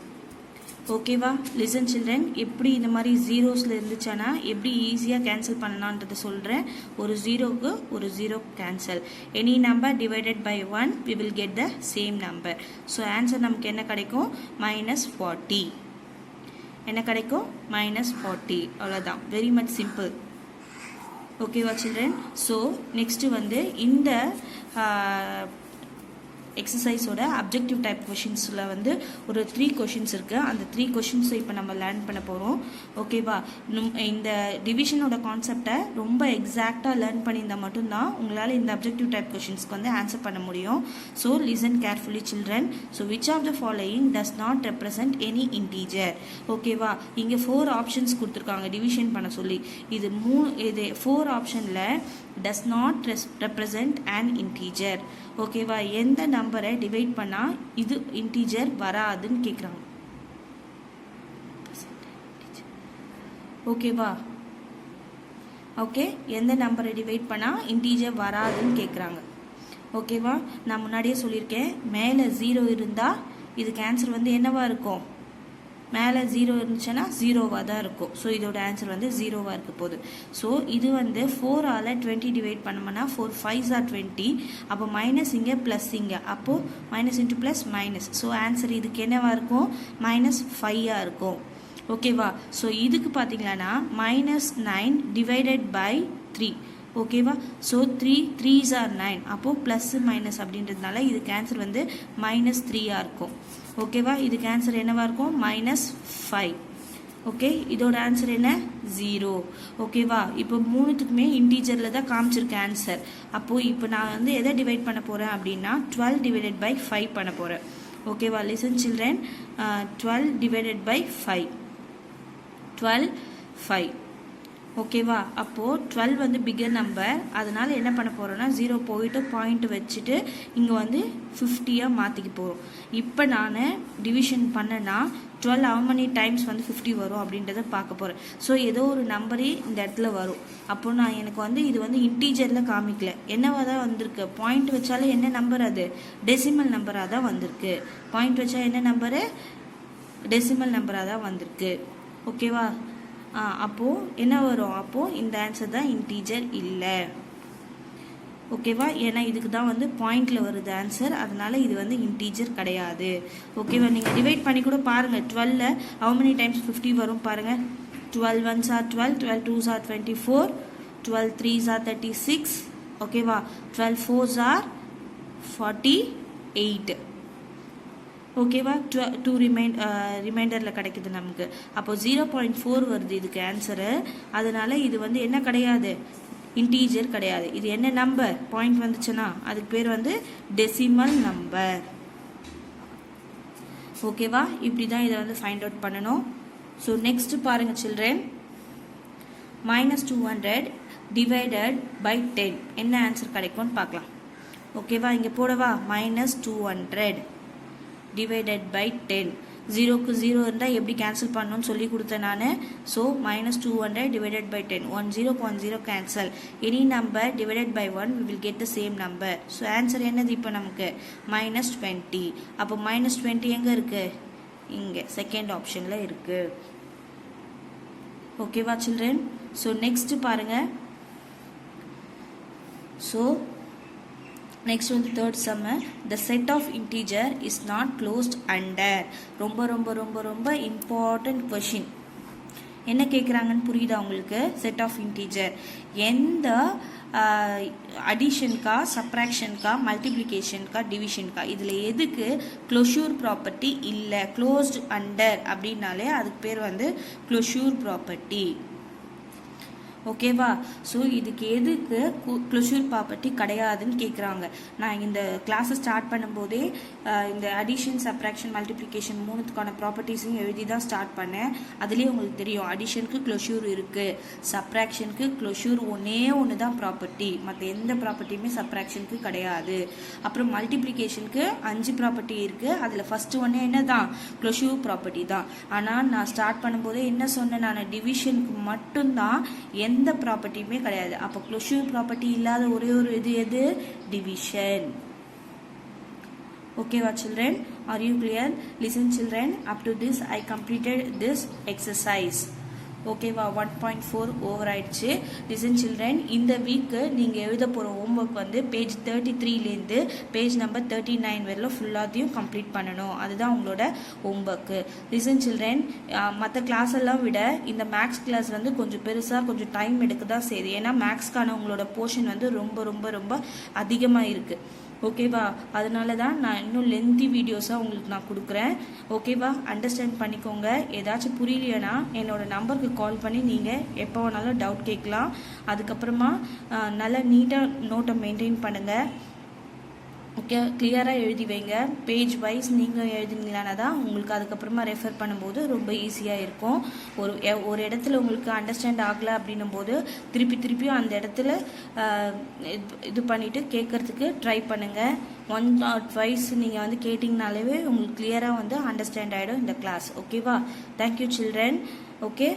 ஓகேவா? லிசன் சில்ட்ரன், எப்படி இந்த மாதிரி ஜீரோஸில் இருந்துச்சானா எப்படி ஈஸியாக கேன்சல் பண்ணலான்றதை சொல்கிறேன். ஒரு ஜீரோவுக்கு ஒரு zero cancel. Any number divided by 1 we will get the same number. So answer நமக்கு என்ன கிடைக்கும்? -40. என்ன கிடைக்கும்? -40. அவ்வளோதான். Very much simple. ஓகேவா சில்ட்ரன்? ஸோ நெக்ஸ்ட்டு வந்து இந்த எக்ஸசைஸோட அப்ஜெக்டிவ் டைப் கொஷின்ஸில் வந்து ஒரு 3 கொஷின்ஸ் இருக்குது. அந்த 3 கொஷின்ஸை இப்போ நம்ம லேர்ன் பண்ண போகிறோம். ஓகேவா? இந்த டிவிஷனோட கான்செப்டை ரொம்ப எக்ஸாக்டாக லேர்ன் பண்ணியிருந்தால் மட்டும்தான் உங்களால் இந்த அப்ஜெக்டிவ் டைப் கொஷின்ஸ்க்கு வந்து ஆன்சர் பண்ண முடியும். So listen carefully children. So which of the following does not represent any integer? ஓகேவா? இங்கே 4 ஆப்ஷன்ஸ் கொடுத்துருக்காங்க டிவிஷன் பண்ண சொல்லி. இது 4 ஆப்ஷனில் டஸ் நாட் ரெப்ரசன்ட் அன் இன்டீஜர். ஓகேவா? எந்த நம்பரை டிவைட் பண்ணால் இது இன்டீஜர் வராதுன்னு கேட்குறாங்க. ஓகேவா? ஓகே, எந்த நம்பரை டிவைட் பண்ணால் இன்டீஜர் வராதுன்னு கேட்குறாங்க. ஓகேவா? நான் முன்னாடியே சொல்லியிருக்கேன், மேலே 0 இருந்தால் இதுக்கு ஆன்சர் வந்து என்னவா இருக்கும்? மேலே 0 இருந்துச்சுன்னா 0வாக தான் இருக்கும். ஸோ இதோட ஆன்சர் வந்து 0வாக இருக்க போகுது. ஸோ இது வந்து 4ஆல் 20 டிவைட் பண்ணோம்னா 4 5s are 20. அப்போ மைனஸ் இங்கே ப்ளஸ் இங்கே, அப்போது minus into plus minus. So answer இதுக்கு என்னவாக இருக்கும்? -5 இருக்கும். ஓகேவா? ஸோ இதுக்கு பார்த்தீங்கன்னா -9 டிவைடட் பை 3. ஓகேவா? So 3s are 9. அப்போது ப்ளஸ் மைனஸ் அப்படின்றதுனால இதுக்கு ஆன்சர் வந்து -3 இருக்கும். ஓகேவா? இதுக்கு ஆன்சர் என்னவா இருக்கும்? -5. ஓகே, இதோட ஆன்சர் என்ன? 0. ஓகேவா? இப்போ மூணுத்துக்குமே இன்டீஜரில் தான் காமிச்சிருக்கேன் ஆன்சர். அப்போது இப்போ நான் வந்து எதை டிவைட் பண்ண போகிறேன் அப்படின்னா 12 divided by 5 பண்ண போகிறேன். ஓகேவா? Listen children, 12 divided by 5. 12, 5. ஓகேவா? அப்போது 12 வந்து பிகர் நம்பர், அதனால் என்ன பண்ண போகிறோன்னா 0 போயிட்டு பாயிண்ட் வச்சுட்டு இங்கே வந்து 50யாக மாற்றிக்க போகிறோம். இப்போ நான் டிவிஷன் பண்ணேன்னா 12 how many டைம்ஸ் வந்து 50 வரும் அப்படின்றத பார்க்க போகிறேன். ஸோ ஏதோ ஒரு நம்பரே இந்த இடத்துல வரும். அப்போது நான் எனக்கு வந்து இது வந்து இன்டீஜரில் காமிக்கல, என்னவா தான் வந்திருக்கு, பாயிண்ட் வச்சாலும் என்ன நம்பர், அது டெசிமல் நம்பராக தான் வந்திருக்கு. பாயிண்ட் வச்சா என்ன நம்பரு? டெசிமல் நம்பராக தான் வந்திருக்கு. ஓகேவா? அப்போது என்ன வரும்? அப்போது இந்த ஆன்சர் தான் இன்டீஜர் இல்லை. ஓகேவா? ஏன்னா இதுக்கு தான் வந்து பாயிண்டில் வருது ஆன்சர், அதனால் இது வந்து இன்டீஜர் கிடையாது. ஓகேவா? நீங்கள் டிவைட் பண்ணி கூட பாருங்கள். 12 how many டைம்ஸ் 50 வரும் பாருங்கள். 12 1s are 12, 12 2s are 24, 12 3s are 36. ஓகேவா? 12 4s are 48. ஓகேவா? 2 ரிமைண்டரில் கிடைக்குது நமக்கு. அப்போ 0.4 வருது இதுக்கு ஆன்சரு. அதனால இது வந்து என்ன கிடையாது? இன்டீஜர் கிடையாது. இது என்ன நம்பர்? பாயிண்ட் வந்துச்சுன்னா அதுக்கு பேர் வந்து டெசிமல் நம்பர். ஓகேவா? இப்படி தான் இதை வந்து ஃபைண்ட் அவுட் பண்ணணும். ஸோ நெக்ஸ்ட் பாருங்க சில்ட்ரன், -200 divided by 10 என்ன ஆன்சர் கிடைக்கும்னு பார்க்கலாம். ஓகேவா? இங்கே போடவா? -200 divided by 10. 0க்கு 0 இருந்தால் எப்படி கேன்சல் பண்ணணும்னு சொல்லி கொடுத்தேன் நான். So -200 divided by 10. 1 0 0 cancel. Any number divided by 1 we will get the same number. So answer என்னது இப்போ நமக்கு? -20. அப்போ -20 எங்கே இருக்குது? இங்கே செகண்ட் ஆப்ஷனில் இருக்குது. ஓகேவா சில்ட்ரன்? ஸோ நெக்ஸ்ட் பாருங்கள். ஸோ நெக்ஸ்ட் வந்து third sum, the set of integer is not closed under. ரொம்ப ரொம்ப ரொம்ப ரொம்ப இம்பார்ட்டன்ட் கொஷின். என்ன கேட்குறாங்கன்னு புரியுதா உங்களுக்கு? செட் ஆஃப் இன்டீஜர் எந்த அடிஷனுக்கா, சப்ராக்ஷனுக்கா, மல்டிப்ளிகேஷனுக்கா, டிவிஷனுக்கா, இதில் எதுக்கு க்ளோஷூர் ப்ராப்பர்ட்டி இல்லை? க்ளோஸ்ட் அண்டர் அப்படின்னாலே அதுக்கு பேர் வந்து க்ளோஷூர் ப்ராப்பர்ட்டி. ஓகேவா? ஸோ இதுக்கு எதுக்கு க்ளோஷூர் ப்ராப்பர்ட்டி கிடையாதுன்னு கேட்குறாங்க. நான் இந்த கிளாஸை ஸ்டார்ட் பண்ணும்போதே இந்த அடிஷன், சப்ராக்ஷன், மல்டிப்ளிகேஷன் மூணுத்துக்கான ப்ராப்பர்ட்டிஸையும் எழுதி தான் ஸ்டார்ட் பண்ணேன். அதுலேயே உங்களுக்கு தெரியும் அடிஷனுக்கு க்ளோஷூர் இருக்குது, சப்ராக்ஷனுக்கு க்ளோஷூர் ஒன்று தான் ப்ராப்பர்ட்டி, மற்ற எந்த ப்ராப்பர்ட்டியுமே சப்ராக்ஷனுக்கு கிடையாது. அப்புறம் மல்டிப்ளிகேஷனுக்கு 5 ப்ராப்பர்ட்டி இருக்குது, அதில் ஃபஸ்ட்டு ஒன்று என்ன தான்? க்ளோஷூர் ப்ராப்பர்ட்டி தான். ஆனால் நான் ஸ்டார்ட் பண்ணும்போதே என்ன சொன்னேன்? நான் டிவிஷனுக்கு மட்டும்தான் எந்த ப்ராப்பர்ட்டியுமே கிடையாது. அப்போ க்ளோஷூர் ப்ராப்பர்ட்டி இல்லாத ஒரே ஒரு இது எது? டிவிஷன். ஓகேவா children? Are you clear? Listen children, up to this I completed this exercise. ஓகேவா? 1.4 ஓவர் ஆயிடுச்சு. லிசன் சில்ட்ரன், இந்த வீக்கு நீங்கள் எழுத போகிற ஹோம்ஒர்க் வந்து பேஜ் 33லேருந்து பேஜ் நம்பர் 39 வரையிலும் ஃபுல்லாத்தையும் கம்ப்ளீட் பண்ணணும். அதுதான் உங்களோட ஹோம்ஒர்க்கு. லிசன் சில்ட்ரன், மற்ற கிளாஸ் எல்லாம் விட இந்த மேக்ஸ் கிளாஸ் வந்து கொஞ்சம் பெருசாக கொஞ்சம் டைம் எடுக்க தான் செய்யுது. ஏன்னா மேக்ஸ்க்கான உங்களோட போர்ஷன் வந்து ரொம்ப ரொம்ப ரொம்ப அதிகமாக இருக்குது. ஓகேவா? அதனால தான் நான் இன்னும் லென்த்தி வீடியோஸாக உங்களுக்கு நான் கொடுக்குறேன். ஓகேவா? அண்டர்ஸ்டாண்ட் பண்ணிக்கோங்க. ஏதாச்சும் புரியலைன்னா என்னோட நம்பருக்கு கால் பண்ணி நீங்கள் எப்போ வேணாலும் டவுட் கேட்கலாம். அதுக்கப்புறமா நல்லா நீட்டாக நோட்டை மெயின்டைன் பண்ணுங்கள். ஓகே, கிளியராக எழுதி வைங்க. பேஜ் வைஸ் நீங்கள் எழுதினீங்களானா தான் உங்களுக்கு அதுக்கப்புறமா ரெஃபர் பண்ணும்போது ரொம்ப ஈஸியாக இருக்கும். ஒரு இடத்துல உங்களுக்கு அண்டர்ஸ்டாண்ட் ஆகலை அப்படின்னும் போது திருப்பியும் அந்த இடத்துல இது பண்ணிவிட்டு கேட்குறதுக்கு ட்ரை பண்ணுங்கள். 1 or 2 நீங்கள் வந்து கேட்டிங்கனாலே உங்களுக்கு கிளியராக வந்து அண்டர்ஸ்டாண்ட் ஆகிடும் இந்த கிளாஸ். ஓகேவா? Thank you children. ஓகே.